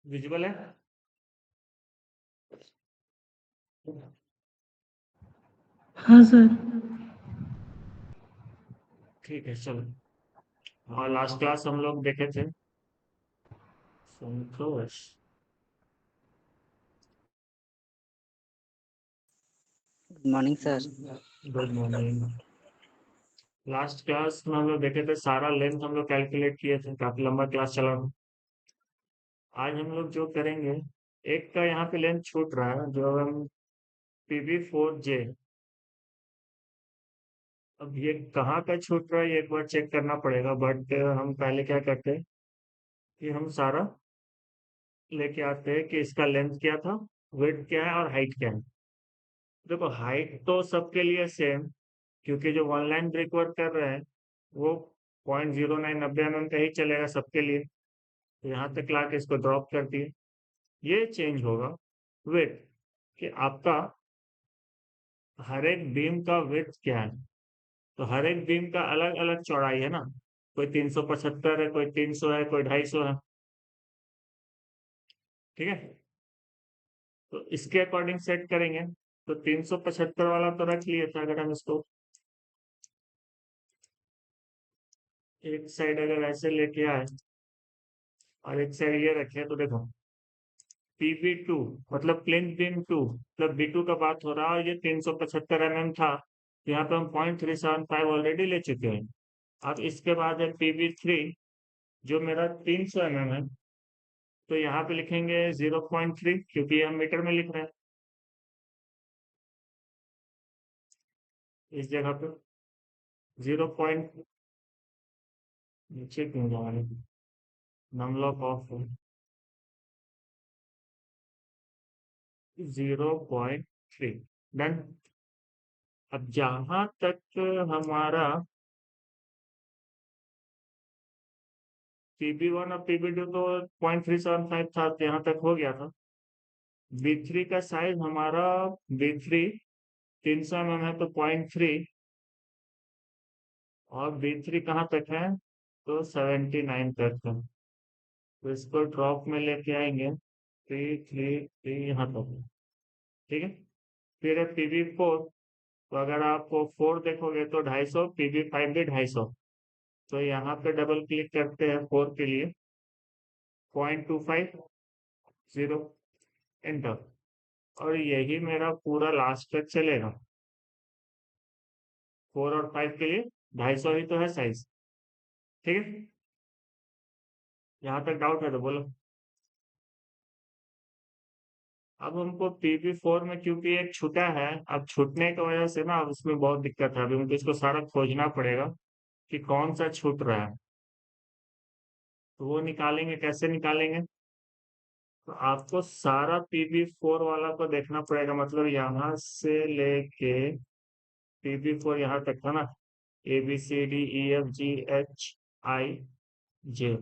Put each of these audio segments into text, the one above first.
Visual है। हाँ sir. ठीक है चलो। और लास्ट क्लास हम लोग देखे थे Santosh. Good morning sir. Good morning. Last class में हम लोग देखे थे सारा लेंथ हम लोग कैलकुलेट किए थे, काफी लंबा क्लास चला था। आज हम लोग जो करेंगे, एक का यहाँ पे लेंथ छूट रहा है जो हम PB4J। अब ये कहाँ का छूट रहा है ये एक बार चेक करना पड़ेगा, बट हम पहले क्या करते हैं कि हम सारा लेके आते हैं कि इसका लेंथ क्या था, विड्थ क्या है और हाइट क्या है। देखो हाइट तो सबके लिए सेम, क्योंकि जो वन लाइन ब्रिक वर्क कर रहे हैं वो 0.09 90 mm का ही चलेगा सबके लिए। तो यहाँ तक ला के इसको ड्रॉप कर दिए। ये चेंज होगा विड्थ, कि आपका हर एक बीम का विड्थ क्या है। तो हर एक बीम का अलग अलग चौड़ाई है ना, कोई 375 है, कोई 300 है, कोई 250 है। ठीक है, तो इसके अकॉर्डिंग सेट करेंगे। तो 375 वाला तो रख लिए था, अगर हम इसको एक साइड अगर ऐसे लेके आए और एक साइड ये रखे, तो देखो PB2 मतलब प्लेन बीम 2 मतलब B2 का बात हो रहा है, और ये 375 mm था। यहाँ पे हम 0.375 ऑलरेडी ले चुके हैं। अब इसके बाद है PB3 जो मेरा 300 mm है। तो यहाँ पे लिखेंगे 0.3, क्योंकि हम मीटर में लिख रहे हैं इस जगह पे। 0. नीचे क्यों जा रहे हैं, नम लॉक ऑफ 0.3। डन। अब जहां तक हमारा PB1 और PB2 तो 0.375 था, तो यहाँ तक हो गया था। B3 का साइज हमारा, B3 300 mm है तो 0.3, और B3 कहाँ तक है तो 79 तक है। तो इसको ड्रॉप में लेके आएंगे 333 यहाँ तक। ठीक है, फिर है PB4। तो अगर आप 4 देखोगे तो 250, PB5 भी 250। तो यहाँ पे डबल क्लिक करते हैं 4 के लिए, 0.250, एंटर। और यही मेरा पूरा लास्ट तक चलेगा। 4 और 5 के लिए 250 ही तो है साइज। ठीक है, यहाँ तक डाउट है तो बोलो। अब हमको PB4 में क्योंकि एक छूटा है, अब छूटने की वजह से ना अब इसमें बहुत दिक्कत है। अभी हमको इसको सारा खोजना पड़ेगा कि कौन सा छूट रहा है। तो वो निकालेंगे, कैसे निकालेंगे? तो आपको सारा PB4 वाला को देखना पड़ेगा, मतलब यहाँ से लेके PB4 यहाँ तक था ना, ABCDEFGHI J।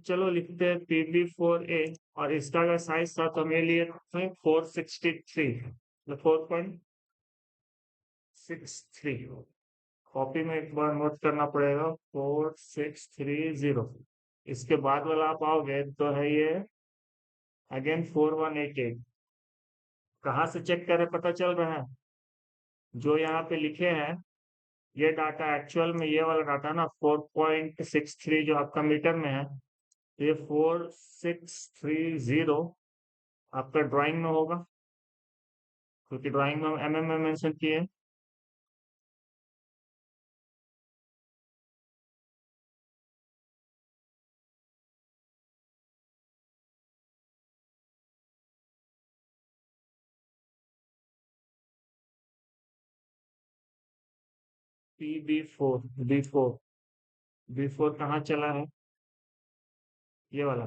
चलो लिखते हैं PB4A। और इसका अगर साइज था तो हम ये लिए थे 463, मतलब 4.63। कॉपी में एक बार नोट करना पड़ेगा 4630। इसके बाद वाला आप आओगे तो है ये अगेन 4188। कहाँ से चेक करें, पता चल रहा है जो यहाँ पे लिखे हैं ये डाटा एक्चुअल में ये वाला डाटा ना 4.63 जो आपका मीटर में है, ये 4630 आपका ड्राइंग में होगा, क्योंकि ड्राइंग में हम mm में मेंशन किए। B4 कहाँ चला है, ये वाला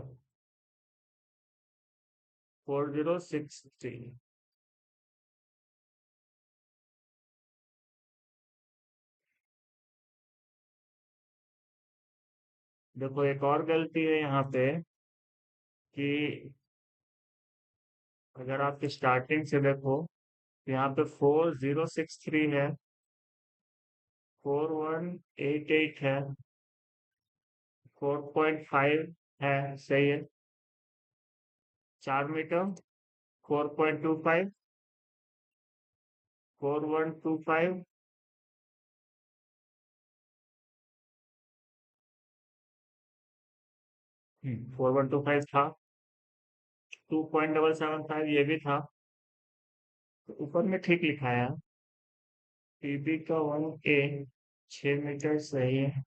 4063। देखो एक और गलती है यहाँ पे कि अगर आप स्टार्टिंग से देखो, यहाँ पे 4063 है, 4188 है, 4.5 है, सही है। 4 मीटर, 4.25, 4125, 4125 था। 2.775 ये भी था। तो ऊपर में ठीक लिखा है। पीबी का 1A 6 मीटर सही है।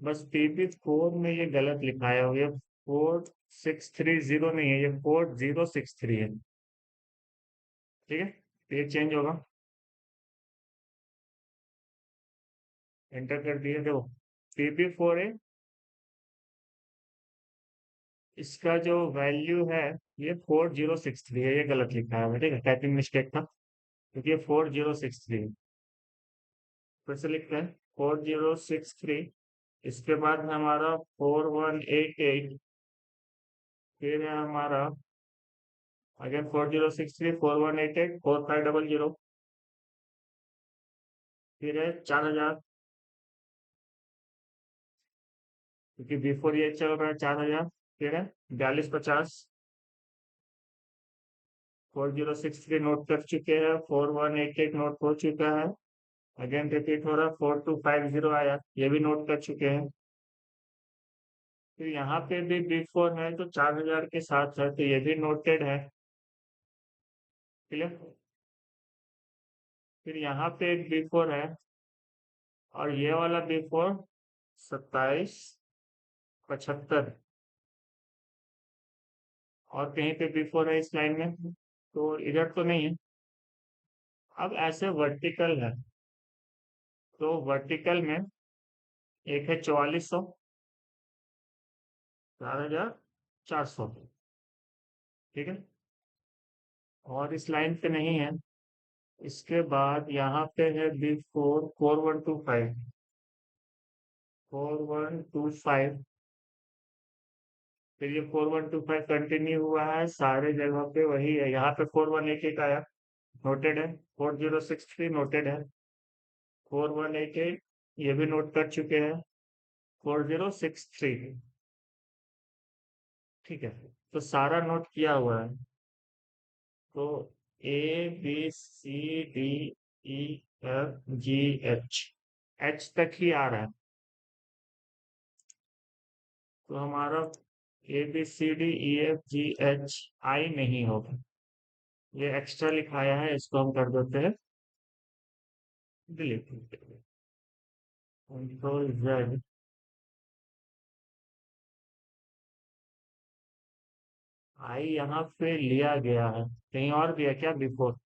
बस पीबी 4 में ये गलत लिखा है, ये 4630 नहीं है, ये 4063 है। ठीक है, तो ये चेंज होगा। एंटर कर दिए, देखो पीबी 4 है, इसका जो वैल्यू है ये 4063 है, ये गलत लिखा है, ठीक है, टाइपिंग मिस्टेक था, क्योंकि ये 4063 है। फिर से लिखते हैं 4063। इसके बाद है हमारा 4188। फिर है हमारा अगेन 4063, 4188, 4500। फिर है 4000, क्योंकि बिफोर ये चल रहा है 4000। फिर है 4250। 4063 नोट कर चुके हैं, 4188 नोट हो चुका है। अगेन रिपीट हो रहा है, 4250 आया, ये भी नोट कर चुके हैं। फिर यहाँ पे भी बिफोर है तो 4000 के साथ है, तो ये भी नोटेड है। क्लियर। फिर यहाँ पे एक बिफोर है, और ये वाला बिफोर 2775। और कहीं पे बिफोर है इस लाइन में, तो इधर तो नहीं है। अब ऐसे वर्टिकल है, तो वर्टिकल में एक है 4400, 4400, ठीक है। और इस लाइन पे नहीं है। इसके बाद यहाँ पे है बिफोर 4125, 4125। फिर ये 4125 कंटिन्यू हुआ है, सारे जगह पे वही है। यहाँ पे 4188 आया, नोटेड है। 4063 नोटेड है। 4188 ये भी नोट कर चुके हैं। 4063, ठीक है। तो सारा नोट किया हुआ है। तो ABCDEFGH, एच तक ही आ रहा है। तो हमारा ABCDEFGH आई नहीं होगा, ये एक्स्ट्रा लिखाया है, इसको हम कर देते हैं डिलीट। Ctrl Z। आई यहाँ पे लिया गया है, कहीं और भी है क्या बिफोर?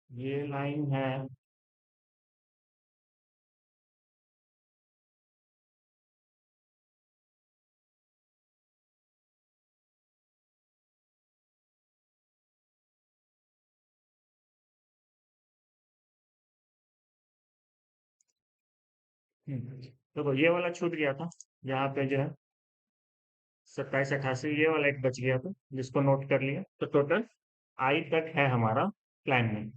ये लाइन है। देखो ये वाला छूट गया था, यहाँ पे जो है 2788, ये वाला एक बच गया था, जिसको नोट कर लिया। तो टोटल आई तक है हमारा प्लान में।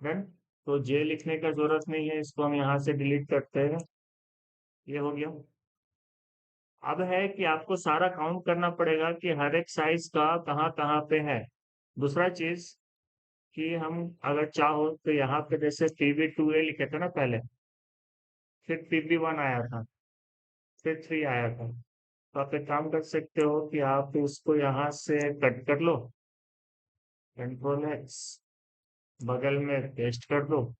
डन। तो जे लिखने का जरूरत नहीं है, इसको हम यहाँ से डिलीट करते हैं। ये हो गया। अब है कि आपको सारा काउंट करना पड़ेगा कि हर एक साइज का कहाँ कहाँ पे है। दूसरा चीज कि हम अगर चाहो तो यहाँ पे जैसे PB2A लिखे थे ना पहले, फिर PB1 आया था, फिर 3 आया था। तो आप एक काम कर सकते हो कि आप उसको यहाँ से कट कर लो, Ctrl X, बगल में पेस्ट कर दो।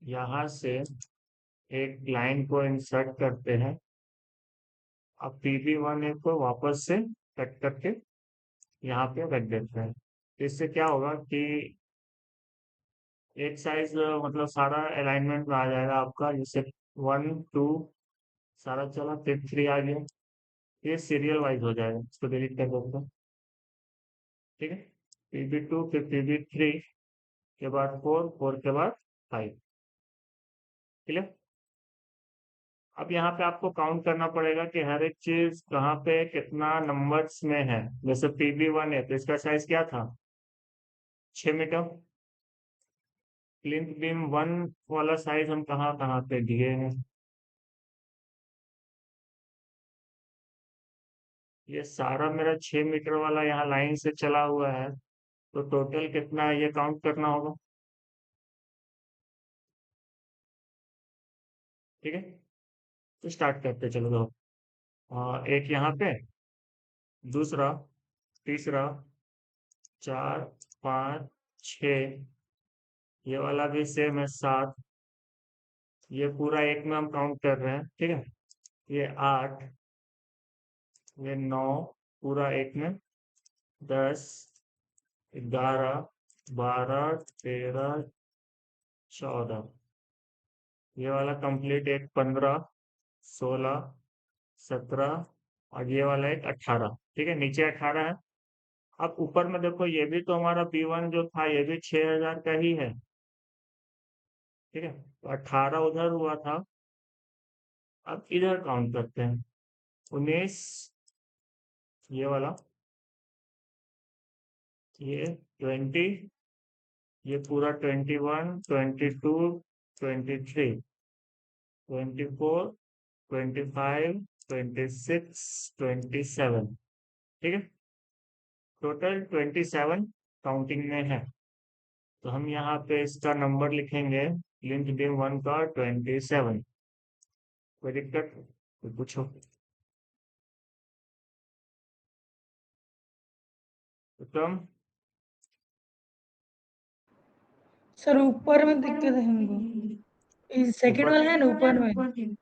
यहाँ से एक लाइन को इंसर्ट करते हैं। अब PB1 को वापस से कट करके यहाँ पे रख देते हैं। इससे क्या होगा कि एक साइज मतलब सारा अलाइनमेंट में आ जाएगा आपका, जैसे 1 2 सारा चला, फिर 3 आ गया। ये सीरियल वाइज हो जाएगा, इसको डिलीट कर देते हैं। ठीक है। PB2 फिर PB3 के बाद 4, 4 के बाद 5। क्लियर। अब यहाँ पे आपको काउंट करना पड़ेगा कि हर एक चीज कहाँ पे कितना नंबर्स में है। जैसे PB1 है तो इसका साइज क्या था, 6 मीटर। प्लिंथ बीम 1 वाला साइज हम कहाँ कहाँ पे दिए हैं? ये सारा मेरा 6 मीटर वाला यहाँ लाइन से चला हुआ है, तो टोटल कितना है ये काउंट करना होगा। ठीक है, तो स्टार्ट करते चलो दो। एक यहाँ पे, दूसरा, तीसरा, 4, 5, 6, ये वाला भी सेम है 7, ये पूरा एक में हम काउंट कर रहे हैं। ठीक है, ये 8, ये 9 पूरा एक में, 10, 11, 12, 13, 14, ये वाला कंप्लीट एक, 15, 16, 17, और ये वाला एक 18। ठीक है, नीचे 18 है। अब ऊपर में देखो, ये भी तो हमारा B1 जो था ये भी 6000 का ही है। ठीक है, तो 18 उधर हुआ था। अब इधर काउंट करते हैं, 19, ये वाला, ये 20, ये पूरा 21, 22, 23, 24, 25, 26, 27। ठीक है, टोटल 27 काउंटिंग में है। तो हम यहाँ पे इसका नंबर लिखेंगे, लिंक बीम 1 का 27। कोई दिक्कत तो पूछो। उत्तम, सर ऊपर में दिक्कत है हमको। इस सेकंड ऊपर वाला है ना ऊपर में,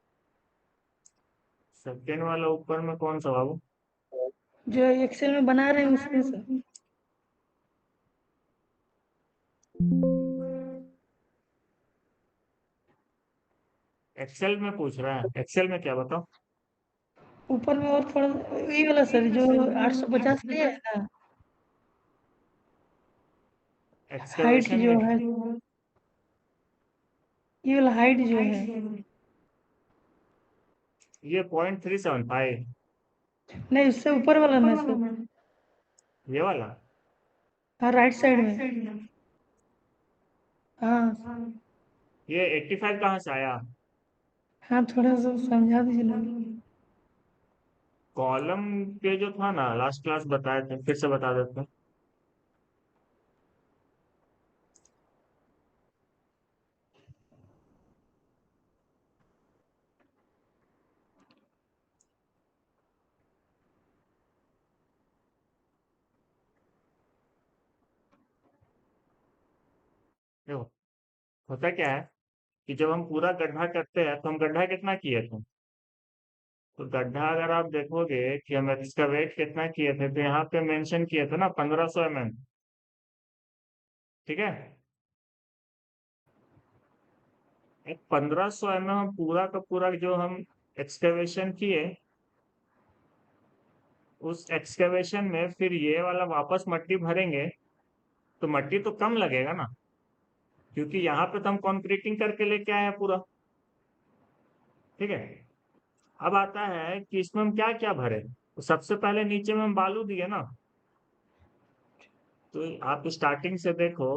सेकेंड वाला ऊपर में कौन सा बाबू? जो एक्सेल में बना रहे हैं उसमें सर। एक्सेल में पूछ रहा है, एक्सेल में क्या बताओ? ऊपर में और थोड़ा ये वाला सर जो 850 दिया है ना, हाइट एक्सकवेशन जो में है, ये वाला हाइट जो है। ये 0.375, नहीं, उससे ऊपर वाला में सर। ये वाला। हाँ, राइट साइड में। हाँ। ये 85 कहाँ से आया? हाँ, थोड़ा सा समझा दीजिए ना। कॉलम पे जो था ना, लास्ट क्लास बताए थे, फिर से बता देते हैं। देखो, होता क्या है कि जब हम पूरा गड्ढा करते हैं तो हम गड्ढा कितना किए थे? तो गड्ढा अगर आप देखोगे कि हम इसका वेट कितना किए थे, तो यहाँ पे मेंशन किए थे ना 1500 mm। ठीक है, 1500 mm हम पूरा का पूरा जो हम एक्सकवेशन किए, उस एक्सकवेशन में फिर ये वाला वापस मट्टी भरेंगे, तो मट्टी तो कम लगेगा ना, क्योंकि यहाँ पे तो हम कंक्रीटिंग करके लेके आए हैं पूरा। ठीक है, अब आता है कि इसमें हम क्या क्या भरे। तो सबसे पहले नीचे में हम बालू दिए ना, तो आप स्टार्टिंग से देखो,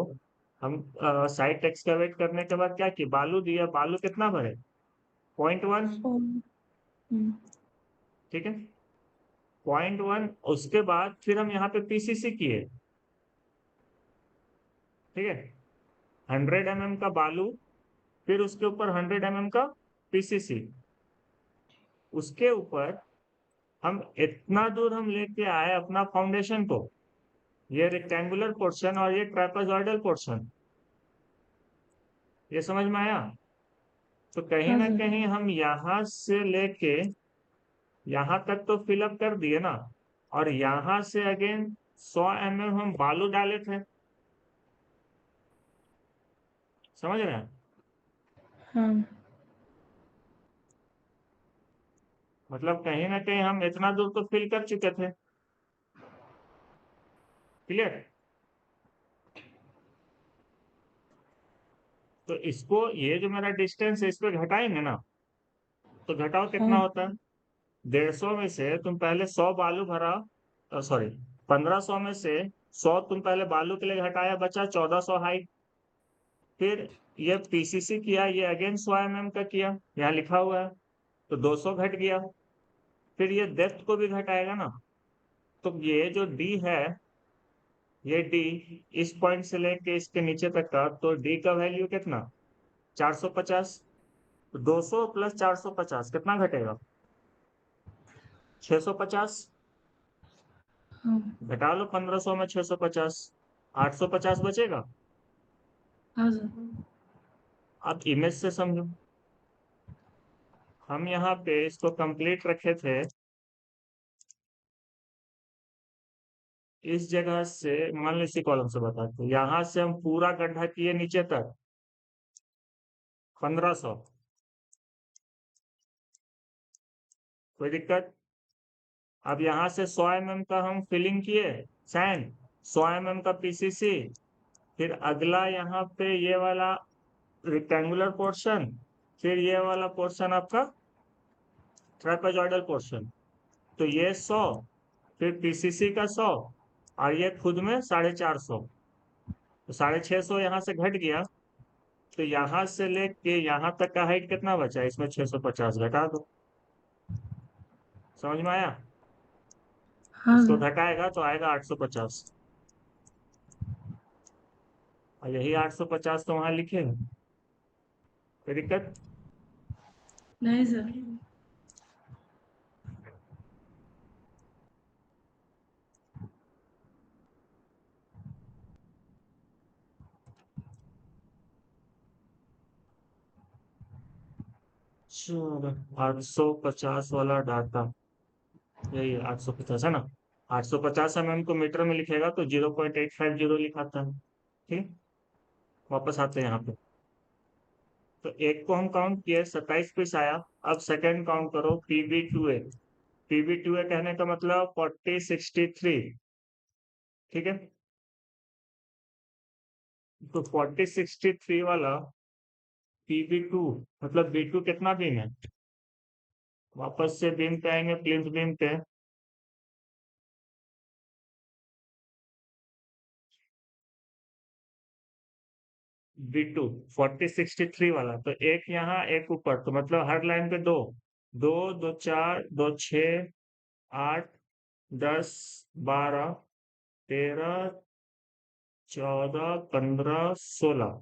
हम साइट एक्सकवेट करने के बाद क्या किया, बालू दिया। बालू कितना भरे? 0.1। 100। ठीक है, 0.1। उसके बाद फिर हम यहाँ पे पीसीसी किए। ठीक है, 100 mm का बालू, फिर उसके ऊपर 100 mm का पीसीसी। उसके ऊपर हम इतना दूर हम लेके आए अपना फाउंडेशन को, ये रेक्टेंगुलर पोर्शन और ये ट्रापेजॉइडल पोर्शन, ये समझ में आया? तो कहीं हाँ ना सर। कहीं हम यहाँ से लेके यहाँ तक तो फिलअप कर दिए ना, और यहाँ से अगेन 100 mm हम बालू डाले थे। समझ रहे हैं? हाँ। मतलब कहीं ना कहीं हम इतना दूर तो फिल कर चुके थे। क्लियर? तो इसको, ये जो मेरा डिस्टेंस है, इस पे घटाएंगे ना, तो घटाओ कितना हाँ। होता है? 150 में से तुम पहले 100 बालू भरा, सॉरी, 1500 में से 100 तुम पहले बालू के लिए घटाया, बचा 1400 हाइट। फिर ये पीसीसी किया, ये अगेन 100 mm का किया, यहाँ लिखा हुआ है, तो 200 घट गया। फिर ये डेप्थ को भी घटाएगा ना, तो ये जो डी है, ये डी इस पॉइंट से लेके इसके नीचे तक का, तो डी का वैल्यू कितना, 450। 200 प्लस 450 कितना घटेगा, 650। हाँ घटा लो 1500 में 650, 850 बचेगा। हाँ सर। अब इमेज से समझो, हम यहाँ पे इसको कंप्लीट रखे थे, इस जगह से मान लो इसी कॉलम से बताते हैं, यहाँ से हम पूरा गड्ढा किए नीचे तक 1500, कोई दिक्कत। अब यहाँ से 100 mm का हम फिलिंग किए सैंड, 100 mm का पीसीसी, फिर अगला यहाँ पे ये वाला रेक्टेंगुलर पोर्शन, फिर ये वाला पोर्शन आपका ट्रेपेजॉइडल पोर्शन, तो ये 100, फिर पीसीसी का 100, और ये खुद में 450, तो 650 यहाँ से घट गया। तो यहाँ से लेके यहाँ तक का हाइट कितना बचा, इसमें 650 घटा दो। समझ में आया, हाँ इसको सर। घटाएगा तो आएगा 850, और यही 850 तो वहां लिखे हैं, कोई दिक्कत। नहीं सर। चलो 850 वाला डाटा, यही 850 है ना, 850 mm को मीटर में लिखेगा तो 0.850 लिखाता है। ठीक, वापस आते हैं यहाँ पे, तो एक को हम काउंट किए 27 पीस आया। अब सेकंड काउंट करो, PB2A, PB2A कहने का मतलब 4063, ठीक है। तो 4063 वाला PB2 मतलब B2 कितना बीम है, वापस से बीम पे आएंगे, प्लिंथ बीम पे, B2 4063 वाला, तो एक यहाँ एक ऊपर, तो मतलब हर लाइन पे दो, दो दो चार, दो 6, 8, 10, 12, 13, 14, 15, 16,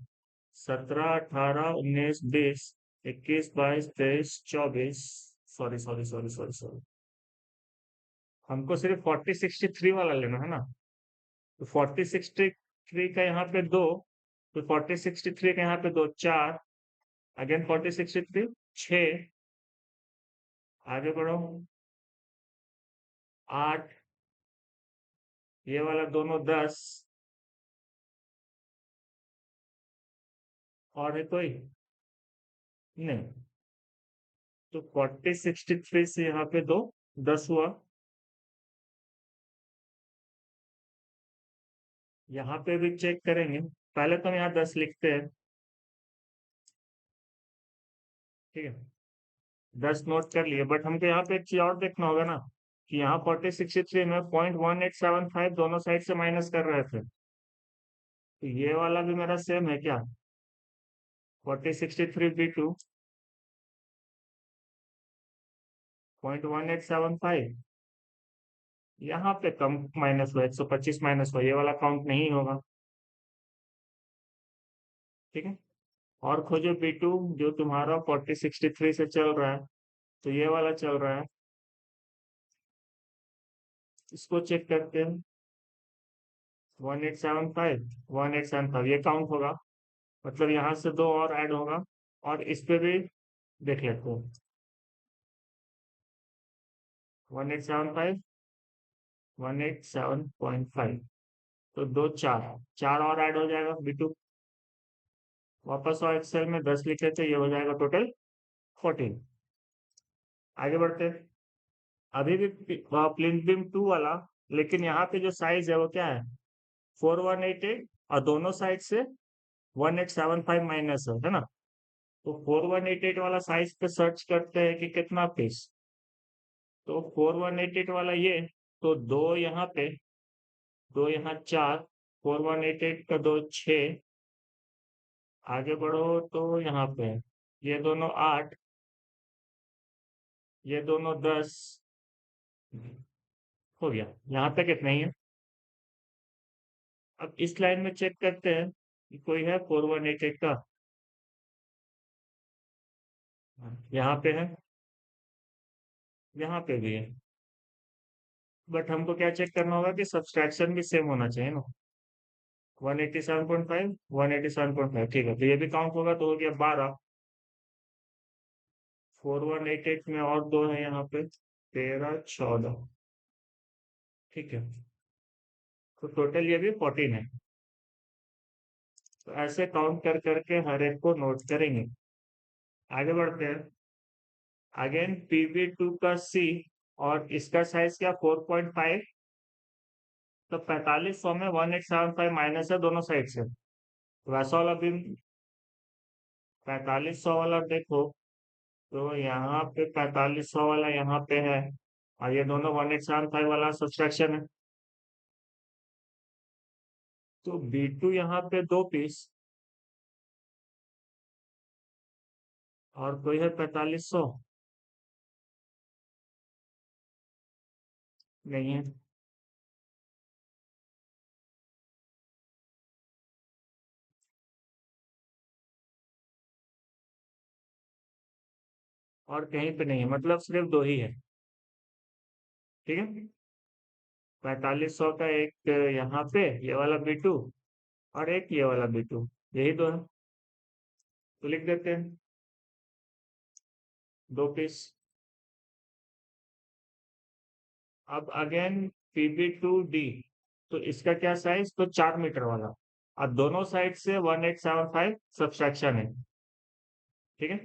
17, 18, 19, 20, 21, 22, 23, 24, sorry sorry sorry sorry sorry, हमको सिर्फ 4063 वाला लेना है ना, तो 4063 का यहाँ पे दो, तो 4063 का यहाँ पे दो, चार, अगेन 4063, 6, आगे बढ़ो, 8, ये वाला दोनों 10, और है कोई नहीं, तो 4063 से यहाँ पे दो, 10 हुआ। यहाँ पे भी चेक करेंगे, पहले तो हम यहाँ 10 लिखते हैं, ठीक है, 10 नोट कर लिए, बट हमको यहाँ पे एक चीज और देखना होगा ना, कि यहाँ 4063 में 0.1875 दोनों साइड से माइनस कर रहे थे, तो ये वाला भी मेरा सेम है क्या, 4063 B2 0.1875, यहाँ पे कम माइनस हुआ, 125 माइनस हुआ, ये वाला काउंट नहीं होगा, ठीक है। और खोजो B2 जो तुम्हारा 4063 से चल रहा है, तो ये वाला चल रहा है, इसको चेक करते हैं, 1875, 1875 ये काउंट होगा, मतलब यहाँ से दो और ऐड होगा, और इस पे भी देख लेते हैं, 1875, 187.5, तो दो चार, चार और ऐड हो जाएगा B2, वापस और एक्सेल में 10 लिखे थे, ये हो जाएगा टोटल 14। आगे बढ़ते हैं, अभी भी प्लिंथ बीम 2 वाला, लेकिन यहाँ पे जो साइज है वो क्या है, 4188, और दोनों साइड से 1875 माइनस है ना, तो 4188 वाला साइज पे सर्च करते हैं कि कितना पीस, तो 4188 वाला ये, तो दो यहाँ पे, दो यहाँ 4, 4188 का 2 6, आगे बढ़ो तो यहाँ पे है। ये दोनों 8, ये दोनों 10, हो गया। यहाँ तक इतना ही है। अब इस लाइन में चेक करते हैं कि कोई है 4188 का। यहाँ पे है, यहाँ पे भी है, बट हमको क्या चेक करना होगा कि सब्सट्रैक्शन भी सेम होना चाहिए ना। 187.5, 187.5, ठीक है। तो ये भी काउंट होगा तो हो गया 12। 4188 में और दो है यहाँ पे, 13 14, ठीक है। तो टोटल ये भी 14 है। तो ऐसे काउंट कर करके हर एक को नोट करेंगे। आगे बढ़ते हैं। अगेन PB2 का C और इसका साइज क्या 4.5, तो 4500 में 1875 माइनस है दोनों साइड से। तो वैसा वाला भी 4500 वाला देखो, तो यहाँ पे 4500 वाला यहाँ पे है, और ये दोनों 1875 वाला सब्सट्रैक्शन है। तो B2 यहाँ पे 2 पीस, और कोई है 4500, नहीं है। और कहीं पे नहीं है, मतलब सिर्फ दो ही है, ठीक है। 4500 का एक यहाँ पे ये वाला B2, और एक ये वाला B2, यही दो है। तो लिख देते हैं 2 पीस। अब अगेन PB2D, तो इसका क्या साइज, तो 4 मीटर वाला, अब दोनों साइड से 1875 सब्सट्रैक्शन है, ठीक है।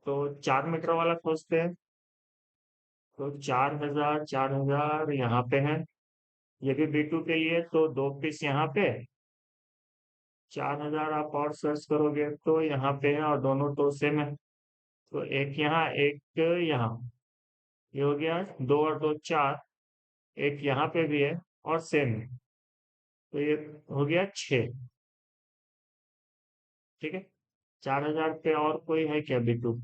तो 4 मीटर वाला खोजते हैं। तो 4000 4000 यहाँ पे है, ये भी B2 के लिए, तो 2 पीस यहाँ पे। 4000 आप और सर्च करोगे तो यहाँ पे है, और दोनों तो सेम है। तो एक यहाँ एक यहाँ, ये हो गया 2 और 2 4, एक यहाँ पे भी है और सेम है, तो ये हो गया 6, ठीक है। 4000 पे और कोई है क्या B2,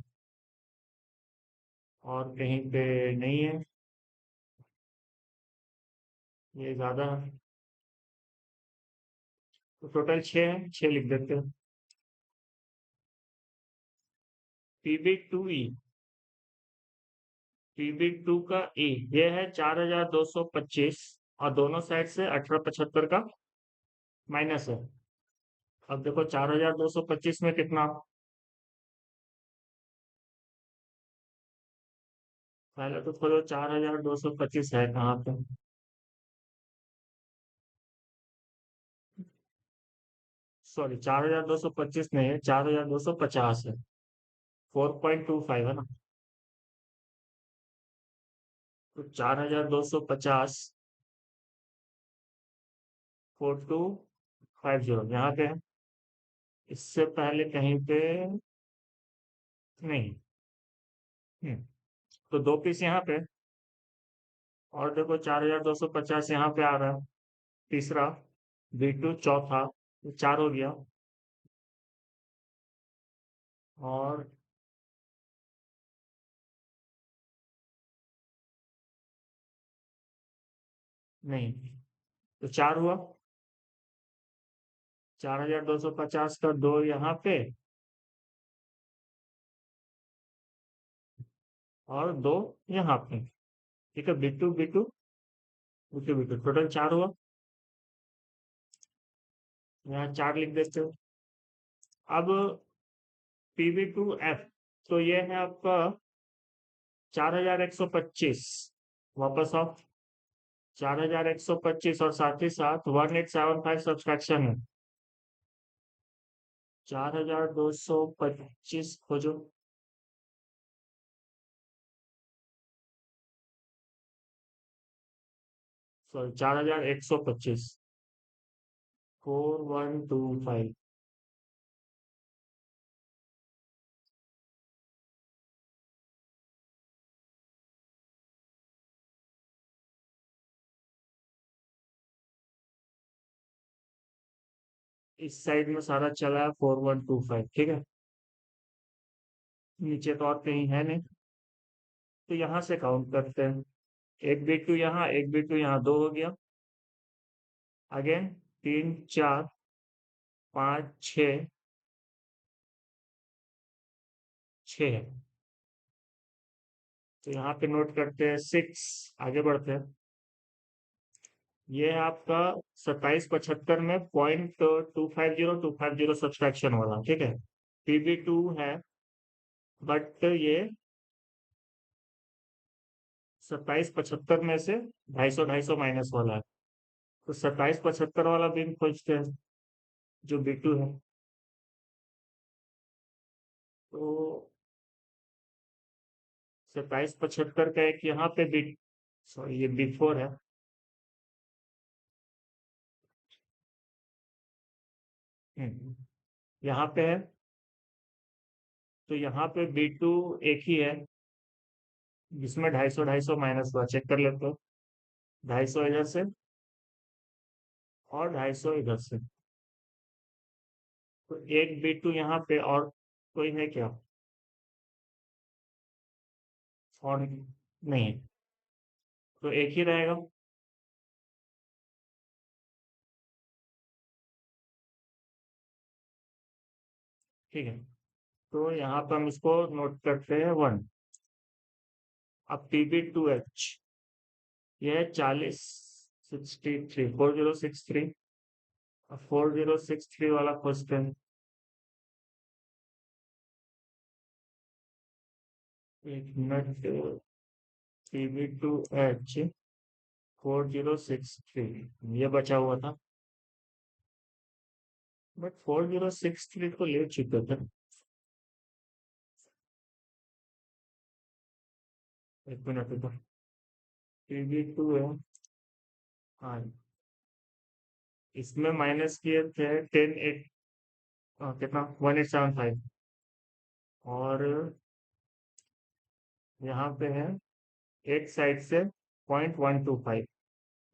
और कहीं पे नहीं है, ये ज्यादा है। तो टोटल 6 है, 6 लिख देते हैं। PB2E, PB2 का E ये है 4225, और दोनों साइड से 1875 का माइनस है। अब देखो 4225 में कितना, पहले तो खोलो 4225 है कहाँ पे। सॉरी 4225 नहीं है, 4250 है, 4.25 है ना। तो 4250, 4250 यहाँ पे है, इससे पहले कहीं पे नहीं। हम्म, तो 2 पीस यहाँ पे, और देखो 4250 यहाँ पे आ रहा है, तीसरा B2 चौथा, तो 4 हो गया। और नहीं, तो 4 हुआ। 4250 का 2 यहाँ पे, और 2 यहाँ पे, ठीक है। B2 B2 B2 B2 total 4 हुआ। यहाँ 4 लिख देते हो। अब PB2F, तो ये है आपका 4125, वापस आओ। 4125 और साथ ही साथ 1875 सब्सट्रैक्शन है। 4225 खोजो। सॉरी 4125, 4125। इस साइड में सारा चला है 4125, ठीक है। नीचे तो और कहीं है नहीं, तो यहाँ से काउंट करते हैं। एक B2 यहाँ, एक B2 यहाँ, 2 हो गया। अगेन 3 4 5 6 6 है। तो यहाँ पे नोट करते हैं 6। आगे बढ़ते हैं। ये है आपका 2775 में 0.250 सब्सट्रैक्शन वाला, ठीक है। PB2 है, बट ये 2775 में से 250 माइनस वाला है। तो 2775 वाला बीम खोजते हैं, जो B2 है। तो 2775 का एक यहाँ पे बी, सॉरी ये B4 है। यहाँ पे है, तो यहाँ पे B2 एक ही है, जिसमें 250 माइनस हुआ। चेक कर लेते हो, 250 इधर से और 250 इधर से। तो एक B2 यहाँ पे, और कोई है क्या? और नहीं है, तो एक ही रहेगा। ठीक है, तो यहाँ पे हम इसको नोट करते हैं 1। अब PB2H, यह है 4063 अब 4063 वाला क्वेश्चन। एक मिनट। PB2H 4063 ये बचा हुआ था, बट 4063 को ले चुके थे। एक मिनट रुको। PB2 है, हाँ, इसमें माइनस किए थे 10 8, कितना 1875, और यहाँ पे है एक साइड से 0.125,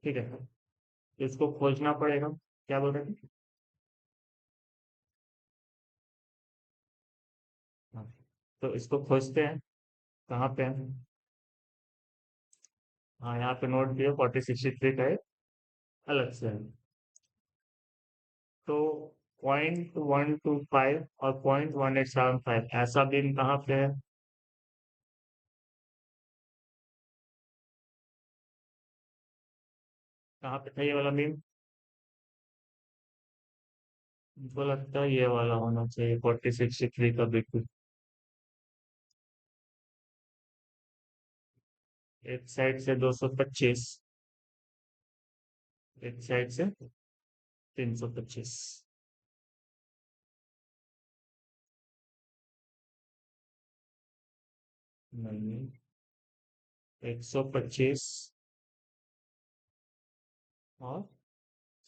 ठीक है। तो इसको खोजना पड़ेगा। क्या बोल रहे थे? हाँ, तो इसको खोजते हैं। कहाँ पे है? हाँ, यहाँ पे नोट दिया 4063 का एक अलग से है। तो 0.125 और 0.1875 ऐसा बीम कहाँ पे है? कहाँ पे था ये वाला बीम? मुझको लगता है ये वाला होना चाहिए, 4063 का बिल्कुल। एक साइड से 225, एक साइड से 325। नहीं, 125 और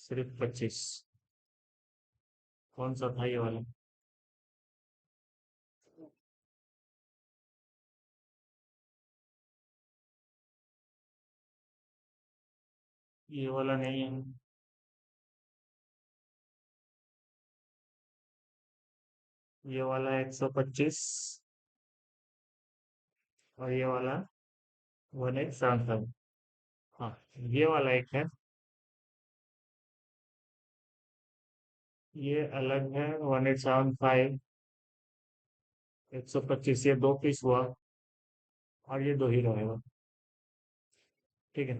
सिर्फ 25। कौन सा था ये वाला? ये वाला नहीं है। ये वाला 125 और ये वाला 1875। हाँ, ये वाला एक है, ये अलग है 1875, 125। ये 2 पीस हुआ, और ये 2 ही रहेगा, ठीक है।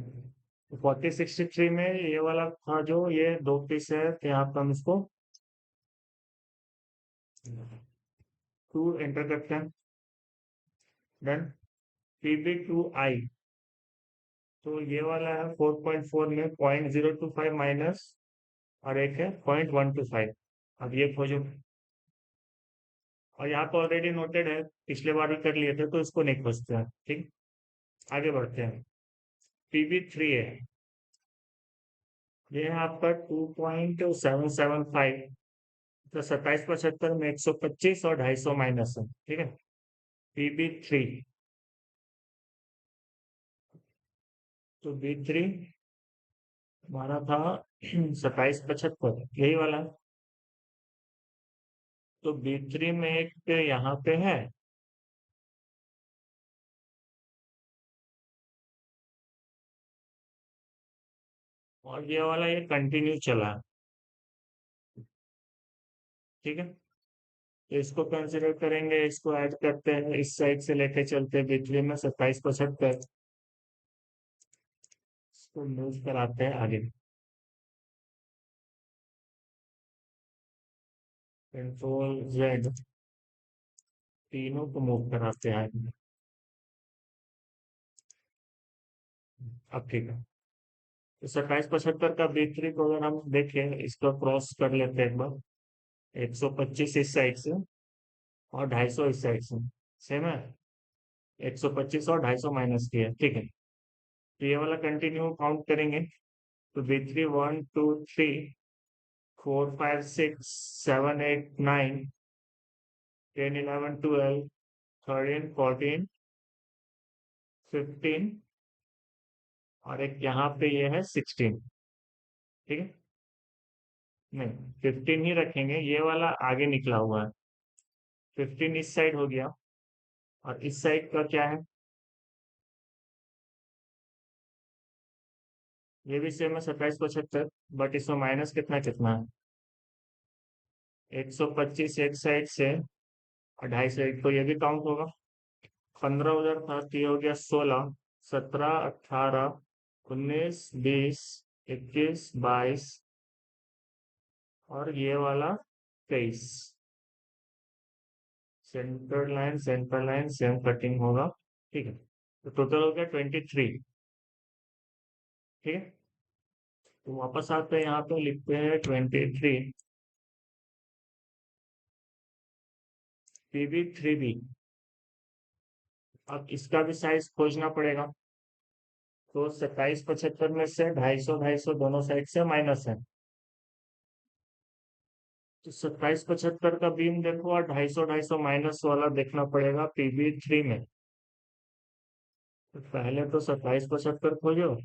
तो 4063 में ये वाला था, जो ये 2 पीस है, तो यहाँ पर हम इसको 2 एंटर करते हैं। देन PB2I, तो ये वाला है 4.4 में 0.025 माइनस, और एक है 0.125। अब ये खोजो। और यहाँ पर ऑलरेडी नोटेड है, पिछले बार भी कर लिए थे, तो इसको नहीं खोजते हैं, ठीक। आगे बढ़ते हैं। PB3 है, ये है आपका 2.775, तो 2775 में 125 और 250 माइनस है, ठीक है। PB3, तो B3 हमारा था 2775, यही वाला। तो B3 में एक यहाँ पे है, और ये वाला ये कंटिन्यू चला है, ठीक है। तो इसको कंसिडर करेंगे, इसको ऐड करते हैं, इस साइड से लेके चलते हैं B3 में 2775, इसको मूव कराते हैं आगे, कंट्रोल Z, तीनों को मूव कराते हैं आगे। अब ठीक है। तो 2775 का B3 को अगर हम देखें, इसको क्रॉस कर लेते हैं एक बार, 125 इस साइड से और 250 इस साइड से, सेम है, 125 और 250 माइनस किया, ठीक है। तो ये वाला कंटिन्यू काउंट करेंगे, तो B3 1 2 3 4 5 6 7 8 9 10 11 12 13 14 15 और एक यहाँ पे ये है 16, ठीक है। नहीं, 15 ही रखेंगे, ये वाला आगे निकला हुआ है, 15 इस साइड हो गया, और इस साइड का क्या है, ये भी सेम है 2775, बट इसमें माइनस कितना कितना है, 125 एक साइड से और 250 साइड, तो ये भी काउंट होगा, 15 उधर था तो ये हो गया 16 17 18 19 20 21 22 और ये वाला 23, सेंटर लाइन सेम कटिंग होगा, ठीक है। तो टोटल हो गया 23, ठीक है। तो वापस आते हैं, यहाँ पे लिखते हैं 23 PB3B। अब इसका भी साइज खोजना पड़ेगा, तो 2775 में से 250 दोनों साइड से माइनस है, तो 2775 का बीम देखो और 250 माइनस वाला देखना पड़ेगा PB3 में। तो पहले तो 2775 खोजो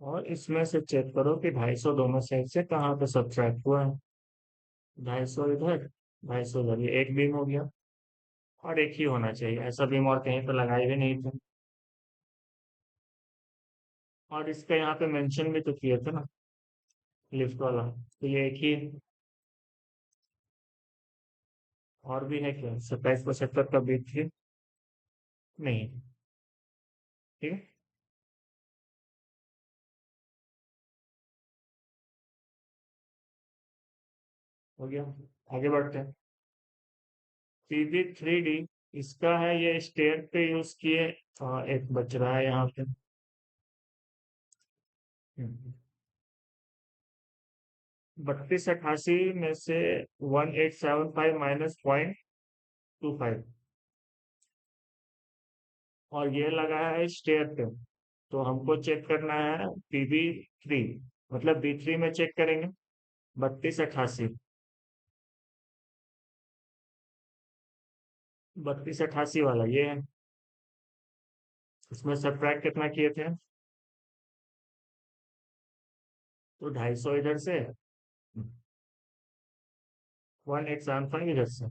और इसमें से चेक करो कि 250 दोनों साइड से कहाँ पे सब्ट्रैक्ट हुआ है, 250 इधर 250 उधर, ये एक बीम हो गया, और एक ही होना चाहिए, ऐसा बीम और कहीं पे लगाए भी नहीं थे, और इसका यहाँ पे मेंशन भी तो किया था ना लिफ्ट वाला, तो ये एक ही है। और भी है क्या 2775 का बीट थी, नहीं, ठीक है। हो गया, आगे बढ़ते हैं। PB3D इसका है, ये स्टेयर पे यूज किए, एक बच रहा है यहाँ पे, 3288 में से 1875 माइनस 0.25, और ये लगा है स्टेयर पे, तो हमको चेक करना है PB3, मतलब B3 में चेक करेंगे, 3288, 3288 वाला ये है, इसमें सब्ट्रैक्ट कितना किए थे, तो 250 इधर से, 1875 इधर से,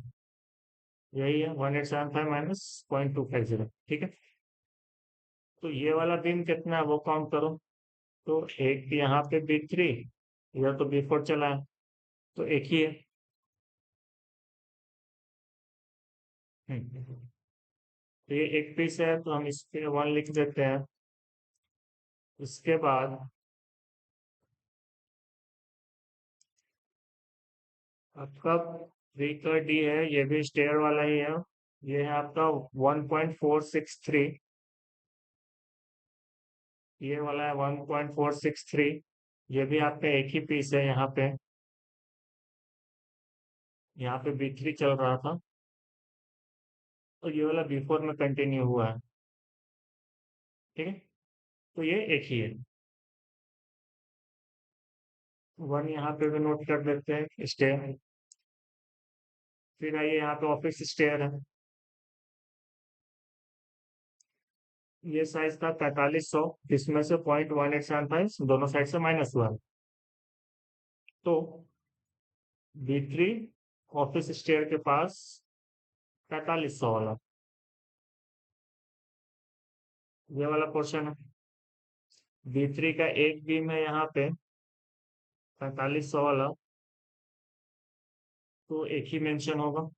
यही है 1875 माइनस 0.250, ठीक है। तो ये वाला बीम कितना है वो काउंट करो, तो एक यहाँ पे B3, इधर तो B4 चला है, तो एक ही है। तो ये एक पीस है, तो हम इस पे 1 लिख देते हैं। इसके बाद आपका 3 का D है, ये भी स्टेयर वाला ही है, ये है आपका 1.463, ये वाला है 1.463, ये भी आपका एक ही पीस है, यहाँ पे B3 चल रहा था, और ये वाला B4 में कंटिन्यू हुआ है, ठीक है। तो ये एक ही है, 1 यहाँ पे भी नोट कर देते हैं स्टेयर। फिर आइए यहाँ पे ऑफिस स्टेयर है, ये साइज था 4500, इसमें से 0.1875 दोनों साइड से माइनस हुआ, तो B3 ऑफिस स्टेयर के पास 4500 वाला, ये वाला पोर्शन है। B3 का एक बीम है यहाँ पे 4500 वाला, तो एक ही मेंशन होगा,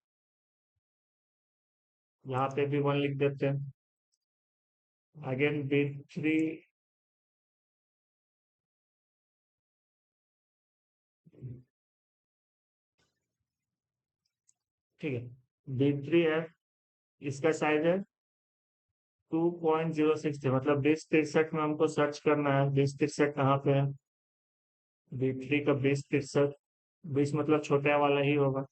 यहाँ पे भी 1 लिख देते हैं। अगेन B3, ठीक है, B3 है, इसका साइज है 2.06 थे, मतलब 2063 में हमको सर्च करना है। 2063 कहाँ पे है? B3 का 2063, 20 मतलब छोटा वाला ही होगा।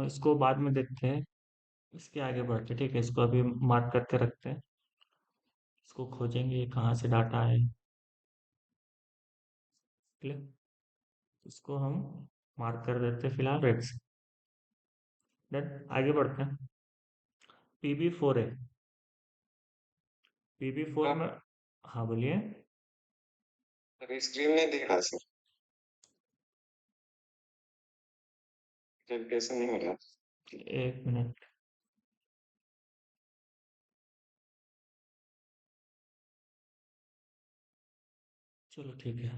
इसको बाद में देखते हैं, इसके आगे बढ़ते हैं, ठीक है। इसको अभी मार्क करके रखते हैं, इसको खोजेंगे ये कहाँ से डाटा है। क्लियर, इसको हम मार्क कर देते हैं फिलहाल रेड से। देन आगे बढ़ते हैं। PB4 है, PB4 में, हाँ बोलिए। अभी स्क्रीन नहीं दिख रहा सर, वेरिफिकेशन नहीं हो रहा। एक मिनट, चलो ठीक है,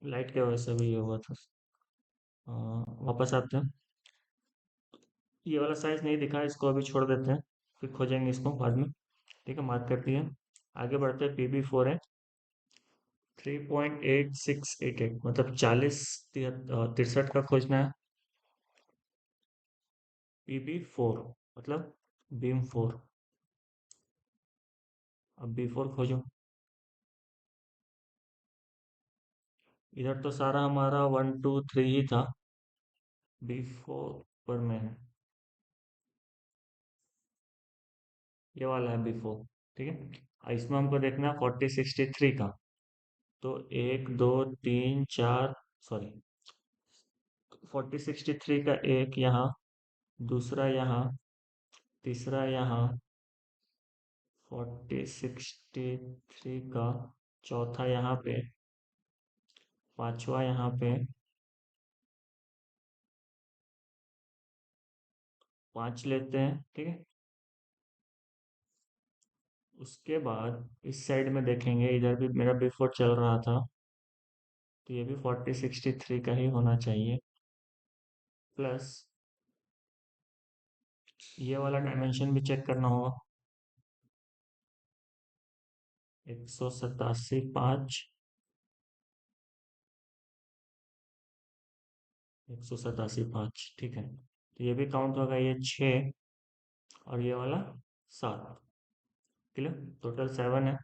लाइट के वजह से भी ये हुआ था। वापस आते हैं। ये वाला साइज नहीं दिखा, इसको अभी छोड़ देते हैं, फिर खोजेंगे इसको बाद में। ठीक है, मार्क कर दिए। आगे बढ़ते हैं। PB4 है 3.8688, मतलब 40 63 का खोजना है। PB4 मतलब बीम 4। अब B4 खोजो। इधर तो सारा हमारा 1 2 3 ही था, B4 पर में है, ये वाला है B4। ठीक है, इसमें हमको देखना है 4063 का। तो 1 2 3 4, सॉरी, 4063 का एक यहाँ, दूसरा यहाँ, तीसरा यहाँ, 4063 का चौथा यहाँ पे, पांचवा यहाँ पे, 5 लेते हैं। ठीक है, उसके बाद इस साइड में देखेंगे, इधर भी मेरा B4 चल रहा था, तो ये भी 4063 का ही होना चाहिए। प्लस ये वाला डायमेंशन भी चेक करना होगा, 187.5, 187.5। ठीक है, तो ये भी काउंट होगा, ये 6 और ये वाला 7। क्लियर, टोटल 7 है।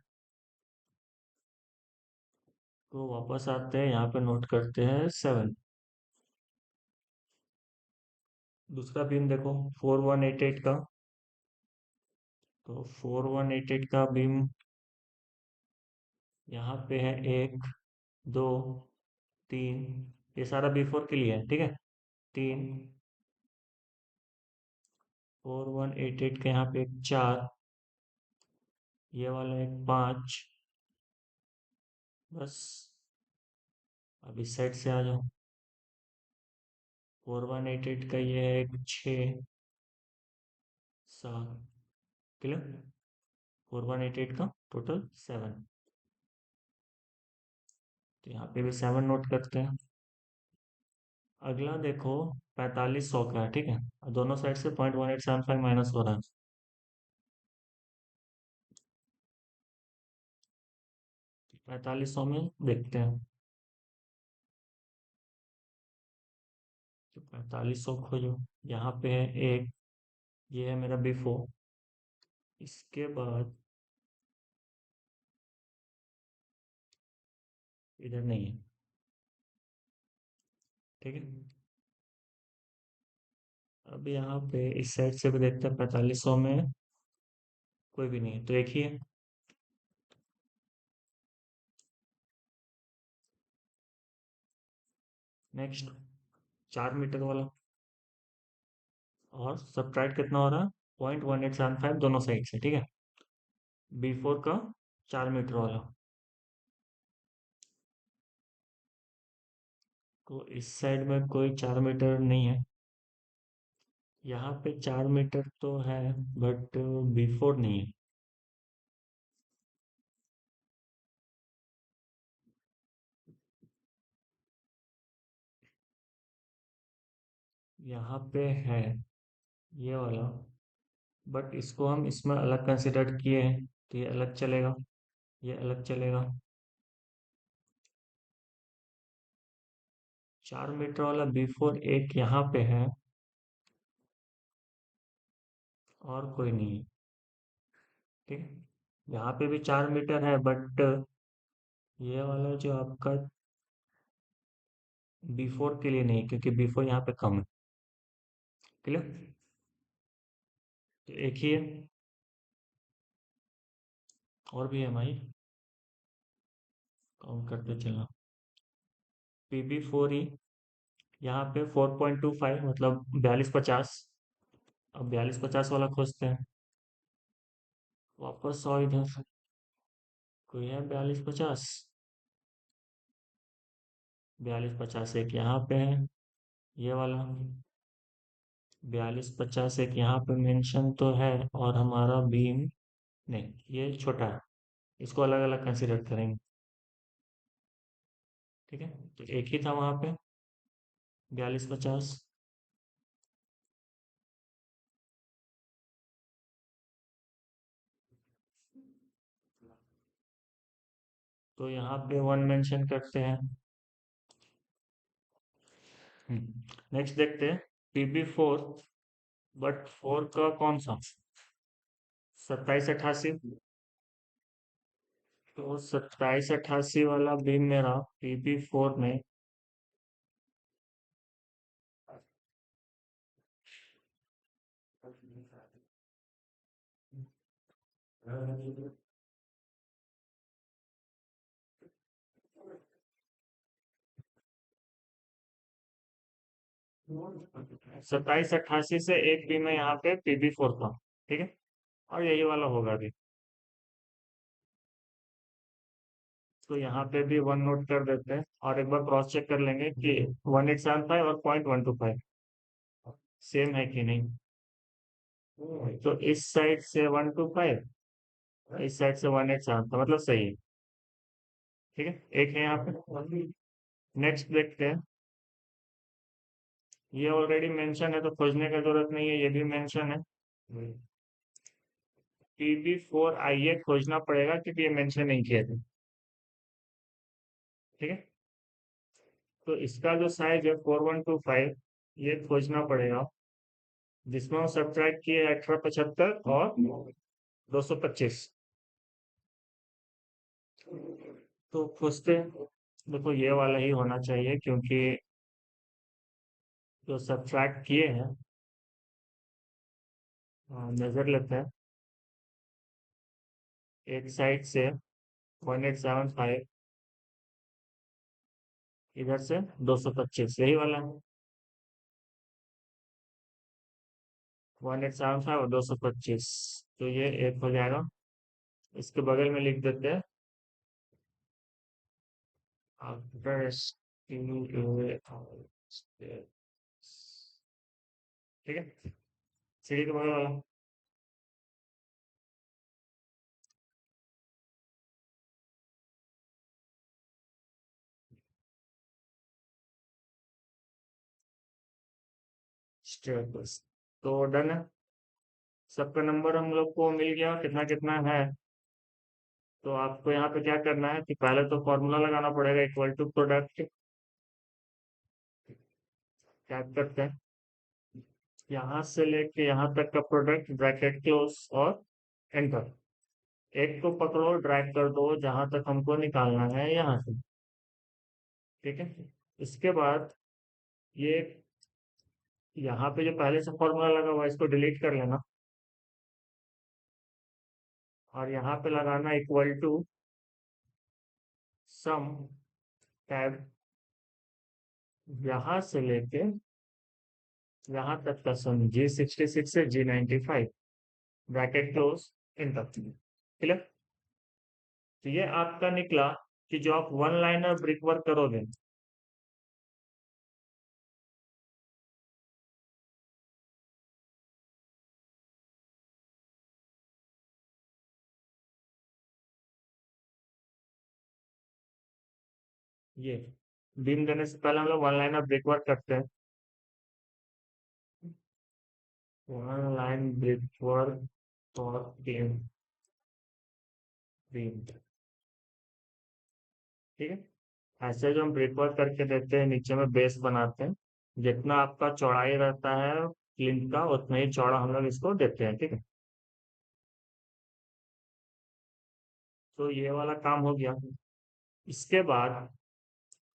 तो वापस आते हैं, यहाँ पे नोट करते हैं 7। दूसरा बीम देखो 4188 का, तो 4188 का बीम यहाँ पे है 1 2 3, ये सारा B4 के लिए है। ठीक है, 3, 4188 के यहाँ पे एक 4, ये वाला एक 5। बस, अब इस साइड से आ जाओ। 4188 का ये है एक 6 7। क्लियर, 4188 का टोटल 7, तो यहाँ पे भी 7 नोट करते हैं। अगला देखो 4500 का है। ठीक है, दोनों साइड से 0.1875 माइनस हो रहा है। 4500 में देखते हैं, तो 4500 खोजो। यहाँ पे है एक, ये है मेरा B4। इसके बाद इधर नहीं है। ठीक है, अब यहाँ पे इस साइड से भी देखते हैं, 4500 में कोई भी नहीं है, तो एक ही है। नेक्स्ट 4 मीटर वाला, और सब्ट्रैक्ट कितना हो रहा है 0.1875 दोनों साइड से, ठीक है। B4 का 4 मीटर वाला, तो इस साइड में कोई 4 मीटर नहीं है, यहाँ पे 4 मीटर तो है बट B4 नहीं है। यहाँ पे है ये वाला, बट इसको हम इसमें अलग कंसिडर किए हैं, तो ये अलग चलेगा, ये अलग चलेगा। 4 मीटर वाला B4 एक यहाँ पे है और कोई नहीं है, ठीक है। यहाँ पे भी 4 मीटर है बट ये वाला जो आपका B4 के लिए नहीं, क्योंकि B4 यहाँ पे कम है, क्लियर। तो एक ही है, और भी है भाई, काउंट करते चलना। PB4E यहाँ पे 4.25 मतलब 4250। अब 4250 वाला खोजते हैं, वापस 100 इधर से, कोई है 4250? 4250 एक यहाँ पे है, ये वाला 4250 एक यहाँ पे मेंशन तो है, और हमारा बीम नहीं, ये छोटा है, इसको अलग अलग कंसिडर करेंगे, ठीक है। तो एक ही था वहां पे 4250, तो यहाँ पे 1 मेंशन करते हैं। नेक्स्ट देखते हैं PB4, बट 4 का कौन सा, 2788, तो 2788 वाला बीम मेरा PB4 में सत्ताईस अट्ठासी से एक बीम है यहाँ पे PB4 का, ठीक है, और यही वाला होगा भी, तो यहाँ पे भी 1 नोट कर देते हैं, और एक बार क्रॉस चेक कर लेंगे कि 1875 और 0.125 सेम है कि नहीं। तो इस साइड से 125, इस साइड से 1875, मतलब सही है, ठीक है, एक है यहाँ पे। नेक्स्ट देखते हैं, ये ऑलरेडी मेंशन है तो खोजने की जरूरत नहीं है, ये भी मेंशन है। PB4 खोजना पड़ेगा क्योंकि ये मेंशन नहीं किया था, ठीक है। तो इसका जो साइज है 4125, ये खोजना पड़ेगा, जिसमें हम सब्ट्रैक्ट किए 1875 और 225, तो खोजते हैं। देखो ये वाला ही होना चाहिए, क्योंकि जो सब्ट्रैक्ट किए हैं, नजर लेते हैं, एक साइड से 1875, इधर से 225, यही वाला है, 1875 और 225, तो ये एक हो जाएगा। इसके बगल में लिख देते हैं आफ्टर, ठीक है, सीढ़ी के बगल वाला। स्टेटस तो डन है, सबका नंबर हम लोग को मिल गया, कितना कितना है। तो आपको यहाँ पे क्या करना है कि पहले तो फॉर्मूला लगाना पड़ेगा, इक्वल टू प्रोडक्ट, क्या करते हैं, यहाँ से लेके यहाँ तक का प्रोडक्ट, ब्रैकेट क्लोज और एंटर। एक को पकड़ो, ड्रैग कर दो जहां तक हमको निकालना है यहाँ से, ठीक है। इसके बाद ये यहाँ पे जो पहले से फॉर्मूला लगा हुआ है इसको डिलीट कर लेना, और यहाँ पे लगाना इक्वल टू सम टैब, यहाँ से लेके यहाँ तक का सम G66 से G95, bracket close, inter. Clear? तो ये आपका निकला कि जो आप वन लाइनर ब्रिक वर्क करोगे, ये बीम देने से पहले हम लोग वन लाइनर ब्रिक वर्क करते हैं। वन लाइन ब्रिक वर्क और बीम, ठीक है। ऐसे जो हम ब्रिक वर्क करके देते हैं, नीचे में बेस बनाते हैं, जितना आपका चौड़ाई रहता है प्लिंथ का उतना ही चौड़ा हम लोग इसको देते हैं, ठीक है। तो ये वाला काम हो गया। इसके बाद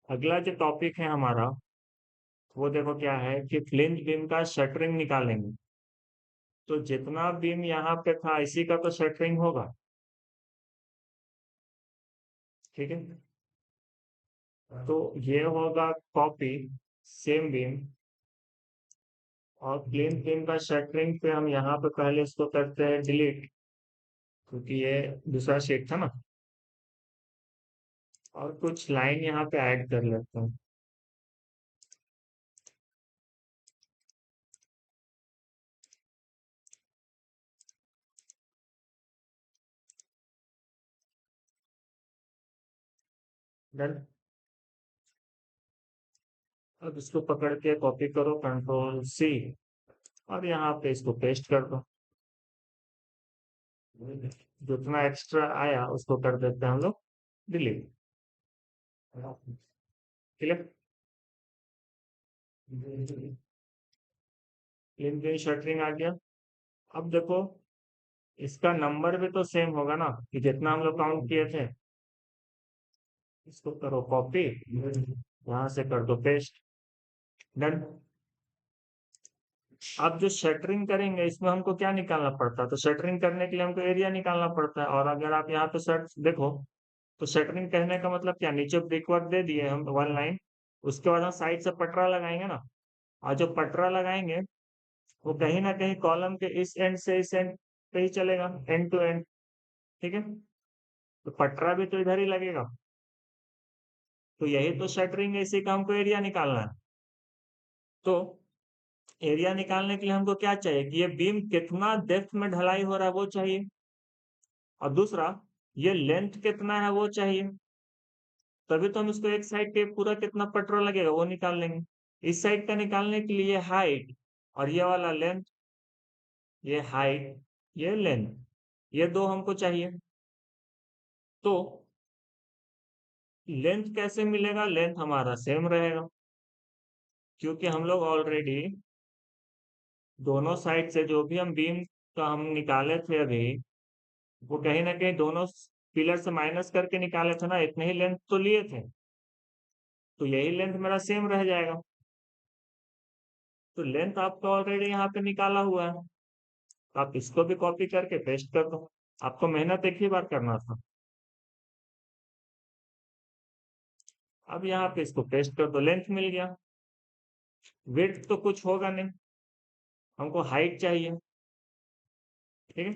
अगला जो टॉपिक है हमारा, वो देखो क्या है कि फ्लिंज बीम का शटरिंग निकालेंगे। तो जितना बीम यहाँ पे था इसी का तो शटरिंग होगा, ठीक है। तो ये होगा कॉपी सेम बीम, और प्लेन बीम का शटरिंग पे हम यहाँ पे पहले इसको करते हैं डिलीट, क्योंकि ये दूसरा शीट था ना। और कुछ लाइन यहाँ पे ऐड कर लेते हैं। डन। अब इसको पकड़ के कॉपी करो, कंट्रोल C, और यहाँ पे इसको पेस्ट कर दो। जितना एक्स्ट्रा आया उसको कर देते हैं हम लोग delete. Clear? Plane beam shuttering आ गया। अब देखो इसका नंबर भी तो सेम होगा ना, कि जितना हम लोग काउंट किए थे। इसको करो कॉपी, यहाँ से कर दो पेस्ट। डन। अब जो शटरिंग करेंगे इसमें हमको क्या निकालना पड़ता है, तो शटरिंग करने के लिए हमको एरिया निकालना पड़ता है। और अगर आप यहाँ पे शर्ट देखो, तो शटरिंग कहने का मतलब क्या, नीचे ब्रिक वर्क दे दिए हम वन लाइन, उसके बाद हम साइड से पटरा लगाएंगे ना। और जो पटरा लगाएंगे वो कहीं ना कहीं कॉलम के इस एंड से इस एंड पे ही चलेगा, एंड टू एंड, ठीक है। तो पटरा भी तो इधर ही लगेगा। तो यही तो शटरिंग है, इसी का हमको एरिया निकालना है। तो एरिया निकालने के लिए हमको क्या चाहिए कि ये बीम कितना डेप्थ में ढलाई हो रहा है वो चाहिए, और दूसरा ये लेंथ कितना है वो चाहिए। तभी तो हम इसको एक साइड पे पूरा कितना पटरा लगेगा वो निकाल लेंगे। इस साइड का निकालने के लिए हाइट, और ये वाला लेंथ, ये हाइट ये लेंथ, ये दो हमको चाहिए। तो लेंथ कैसे मिलेगा, लेंथ हमारा सेम रहेगा, क्योंकि हम लोग ऑलरेडी दोनों साइड से जो भी हम बीम का हम निकाले थे अभी, वो कहीं ना कहीं दोनों पिलर से माइनस करके निकाले थे ना, इतने ही लेंथ तो लिए थे। तो यही लेंथ मेरा सेम रह जाएगा। तो लेंथ आपका ऑलरेडी यहाँ पे निकाला हुआ है, आप इसको भी कॉपी करके पेस्ट कर दो। आपको मेहनत एक ही बार करना था। अब यहाँ पे इसको पेस्ट कर दो, लेंथ मिल गया। विड्थ तो कुछ होगा नहीं, हमको हाइट चाहिए, ठीक है,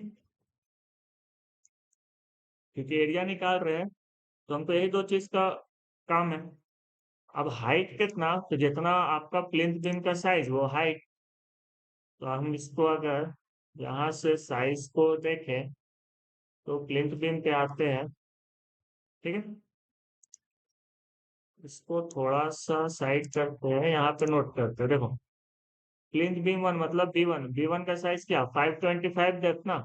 क्योंकि एरिया निकाल रहे हैं। तो हमको यही दो चीज का काम है। अब हाइट कितना, तो जितना आपका प्लिंथ बीम का साइज वो हाइट। तो हम इसको अगर यहाँ से साइज को देखें तो प्लिंथ बीम पे आते हैं, ठीक है। इसको थोड़ा सा साइड करते हैं, यहाँ पे नोट करते हैं। देखो प्लिंथ बीम वन मतलब बी वन का साइज क्या 525 डेप्थ ना।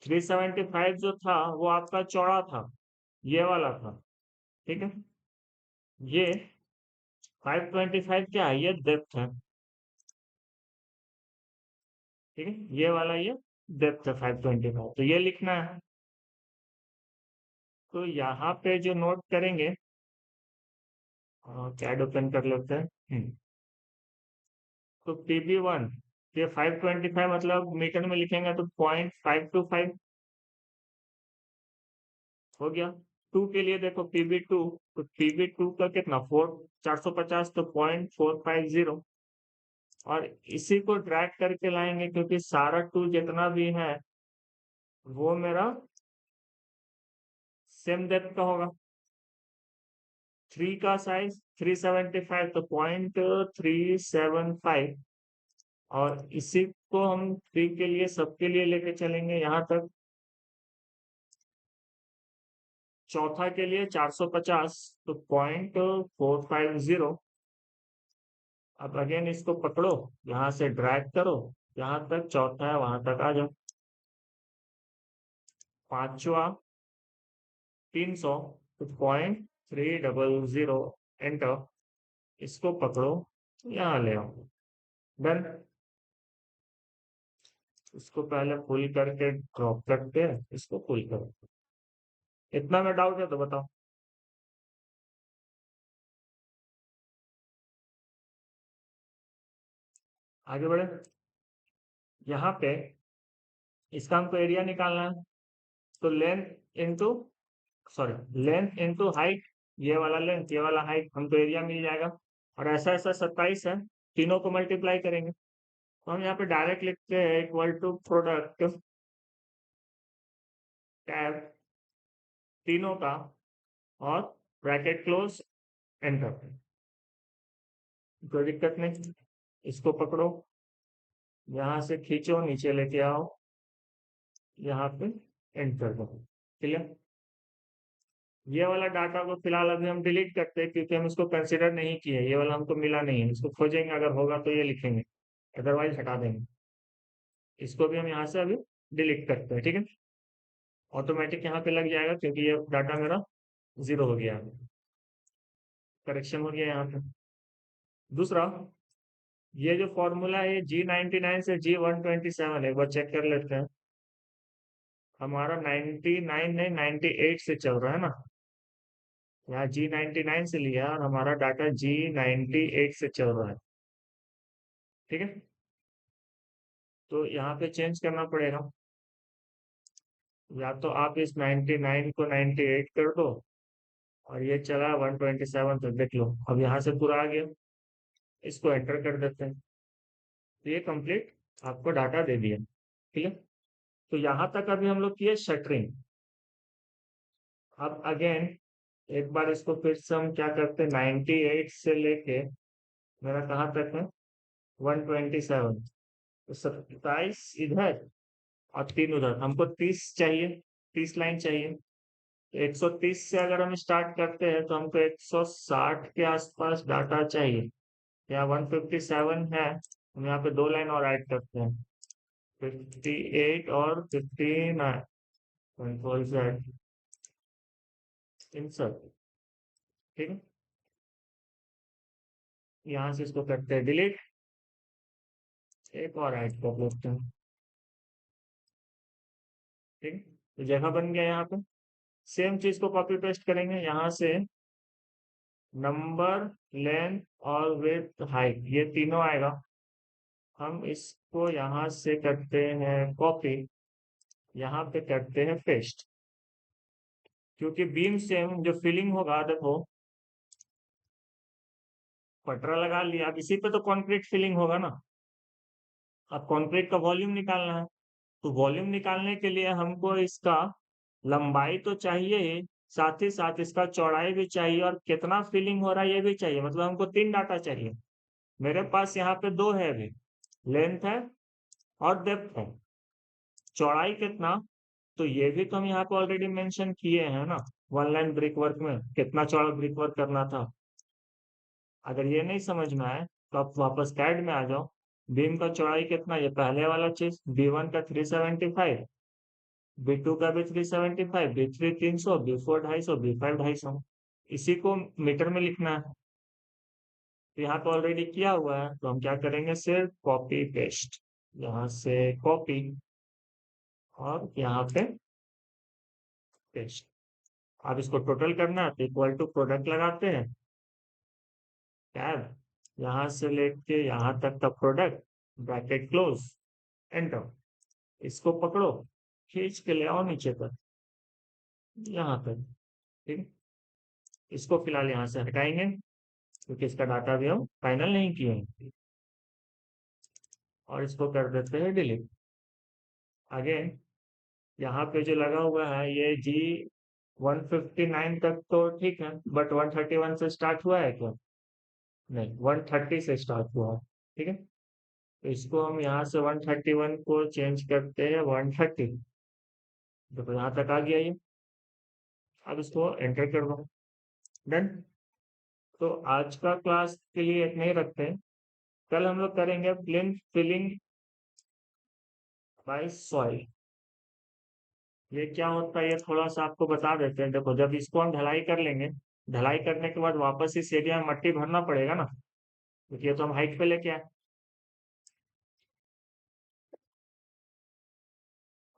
375 जो था वो आपका चौड़ा था, ये वाला था, ठीक है। ये 525 क्या है, ये डेप्थ है, ठीक है। ये वाला ये डेप्थ है 525, तो ये लिखना है। तो यहाँ पे जो नोट करेंगे, कैड ओपन कर लेते हैं। तो PB1 ये 525 मतलब मीटर में लिखेंगे तो 0.525 हो गया। 2 के लिए देखो PB2, तो PB2 का कितना 450, तो 0.450, और इसी को ड्रैग करके लाएंगे, क्योंकि सारा 2 जितना भी है वो मेरा सेम डेप्थ का होगा। 3 का साइज 375, तो 0.375, और इसी को हम 3 के लिए सबके लिए लेके चलेंगे यहाँ तक। चौथा के लिए 450, तो 0.450। अब अगेन इसको पकड़ो, यहाँ से ड्रैग करो, यहाँ तक चौथा है वहां तक आ जाओ। पांचवा 300, तो 0.300, एंटर। इसको पकड़ो, यहाँ ले आओ, डन। इसको पहले फुल करके ड्रॉप करते हैं, इसको फुल करो। इतना में डाउट है तो बताओ। आगे बढ़े। यहाँ पे इसका हमको एरिया निकालना है, तो लेंथ इंटू हाइट, ये वाला लेंथ ये वाला हाइट, हमको एरिया मिल जाएगा। और ऐसा ऐसा 27 है, तीनों को मल्टीप्लाई करेंगे, तो हम यहाँ पे डायरेक्ट लिखते हैं इक्वल टू प्रोडक्ट टैब तीनों का, और ब्रैकेट क्लोज, एंटर। कोई दिक्कत नहीं। इसको पकड़ो, यहाँ से खींचो, नीचे लेके आओ, यहाँ पे एंटर करो। क्लियर। ये वाला डाटा को फिलहाल अभी हम डिलीट करते हैं, क्योंकि हम इसको कंसिडर नहीं किए, ये वाला हमको मिला नहीं है। इसको खोजेंगे, अगर होगा तो ये लिखेंगे, अदरवाइज हटा देंगे। इसको भी हम यहाँ से अभी डिलीट करते हैं, ठीक है। ऑटोमेटिक यहाँ पे लग जाएगा, क्योंकि ये डाटा मेरा 0 हो गया है, करेक्शन हो गया यहाँ पे। दूसरा, ये जो फॉर्मूला है G99 से G127 है, एक बार चेक कर लेते हैं। हमारा 99 नहीं 98 से चल रहा है ना, यहाँ G99 से लिया और हमारा डाटा G98 से चल रहा है, ठीक है। तो यहाँ पे चेंज करना पड़ेगा, या तो आप इस 99 को 98 कर दो, और ये चला 127, तो देख लो अब यहाँ से पूरा आ गया। इसको एंटर कर देते हैं, तो ये कंप्लीट आपको डाटा दे दिया, ठीक है। तो यहाँ तक अभी हम लोग किए शटरिंग। अब अगेन एक बार इसको फिर से हम क्या करते हैं, 98 से लेके मेरा कहाँ तक है 127, तो 27 इधर और 3 उधर, हमको 30 चाहिए, 30 लाइन चाहिए। तो 130 से अगर हम स्टार्ट करते हैं, तो हमको 160 के आसपास डाटा चाहिए। यहाँ 157 है, हम यहाँ पे 2 लाइन और ऐड करते हैं, 58 और 59, कंट्रोल Z, इंसर्ट, ठीक है। यहाँ से इसको करते हैं डिलीट, एक और ऐड कर लेते हैं, ठीक। तो जगह बन गया यहाँ पे। सेम चीज को कॉपी पेस्ट करेंगे, यहाँ से नंबर, लेंथ और विड्थ हाइट, ये तीनों आएगा। हम इसको यहाँ से करते हैं कॉपी, यहाँ पे करते हैं पेस्ट, क्योंकि बीम से जो फिलिंग होगा, देखो पटरा लगा लिया, अब इसी पे तो कंक्रीट फिलिंग होगा ना। अब कंक्रीट का वॉल्यूम निकालना है, तो वॉल्यूम निकालने के लिए हमको इसका लंबाई तो चाहिए ही, साथ ही साथ इसका चौड़ाई भी चाहिए, और कितना फिलिंग हो रहा है ये भी चाहिए। मतलब हमको 3 डाटा चाहिए। मेरे पास यहाँ पे 2 है अभी, लेंथ है और डेप्थ है। चौड़ाई कितना, तो ये भी तो हम यहाँ पे ऑलरेडी मेंशन किए हैं ना, 1 लाइन ब्रिक वर्क में कितना चौड़ा ब्रिक वर्क करना था। अगर ये नहीं समझ में आए तो आप वापस कैड में आ जाओ। बीम का चौड़ाई कितना, ये पहले वाला चीज, B1 का 375, B2 का भी 375, B3 300, B4 250, B5 250, इसी को मीटर में लिखना है। तो यहाँ पे ऑलरेडी किया हुआ है, तो हम क्या करेंगे, सिर्फ कॉपी पेस्ट, यहाँ से कॉपी और यहाँ पे पेस्ट। अब इसको टोटल करना है, तो इक्वल टू प्रोडक्ट लगाते हैं, टैब, यहाँ से लेके यहाँ तक का प्रोडक्ट, ब्रैकेट क्लोज, एंटर। इसको पकड़ो, खींच के ले आओ नीचे तक, यहाँ तक, ठीक। इसको फिलहाल यहाँ से हटाएंगे, क्योंकि इसका डाटा भी हम फाइनल नहीं किए हैं। और इसको कर देते हैं डिलीट। आगे यहाँ पे जो लगा हुआ है ये G159 तक तो ठीक है, बट 131 से स्टार्ट हुआ है क्या? नहीं, 130 से स्टार्ट हुआ है। ठीक है, तो इसको हम यहाँ से 131 को चेंज करते हैं 130। देखो यहाँ तक आ गया ये। अब इसको एंटर कर दो। डन। तो आज का क्लास के लिए इतना ही रखते हैं। कल हम लोग करेंगे प्लेन फिलिंग बाय सॉइल। ये क्या होता है ये थोड़ा सा आपको बता देते हैं। देखो जब इसको हम ढलाई कर लेंगे, ढलाई करने के बाद वापस इस एरिया में मट्टी भरना पड़ेगा ना, क्योंकि ये तो हम हाइट पे लेके आए।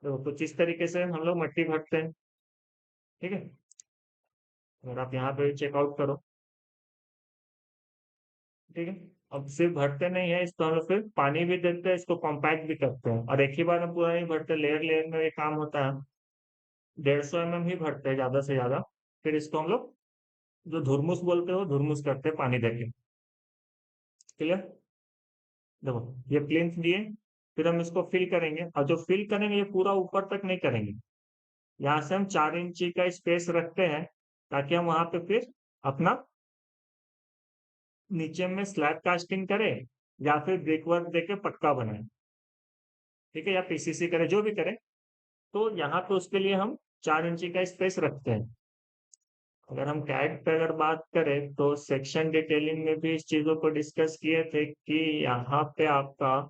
देखो कुछ इस तरीके से हम लोग मट्टी भरते हैं। ठीक है, अगर आप यहाँ पे चेकआउट करो। ठीक है, अब सिर्फ भरते नहीं है इसको, हम लोग फिर पानी भी देते हैं, इसको कॉम्पैक्ट भी करते हैं, और एक ही बार हम पूरा नहीं भरते, लेयर लेयर में ये काम होता है। 150 mm ही भरते हैं ज्यादा से ज्यादा। फिर इसको हम लोग जो धुरमुस बोलते हो धुरमुस करते हैं पानी देके। क्लियर? देखो ये प्लेन्स दिए, फिर हम इसको फिल करेंगे, और जो फिल करेंगे ये पूरा ऊपर तक नहीं करेंगे। यहाँ से हम 4 इंची का स्पेस रखते हैं, ताकि हम वहां पे फिर अपना नीचे में स्लैब कास्टिंग करें, या फिर ब्रिक वर्क देके पक्का बनाए। ठीक है, या पीसीसी करें, जो भी करें। तो यहाँ पे उसके लिए हम 4 इंची का स्पेस रखते हैं। अगर हम कैड पे अगर बात करें तो सेक्शन डिटेलिंग में भी इस चीजों को डिस्कस किए थे कि यहाँ पे आपका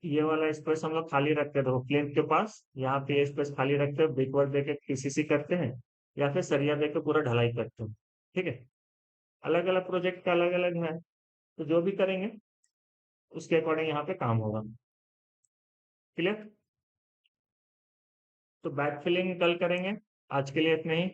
ये वाला स्पेस हम लोग खाली रखते हैं। देखो प्लेन के पास यहाँ पे ये स्पेस खाली रखते हैं, ब्रिक वर्क देके पीसीसी करते हैं, या फिर सरिया देके पूरा ढलाई करते हैं। ठीक है, अलग अलग प्रोजेक्ट का अलग अलग है, तो जो भी करेंगे उसके अकॉर्डिंग यहाँ पे काम होगा। क्लियर? तो बैक फिलिंग कल करेंगे, आज के लिए इतना ही।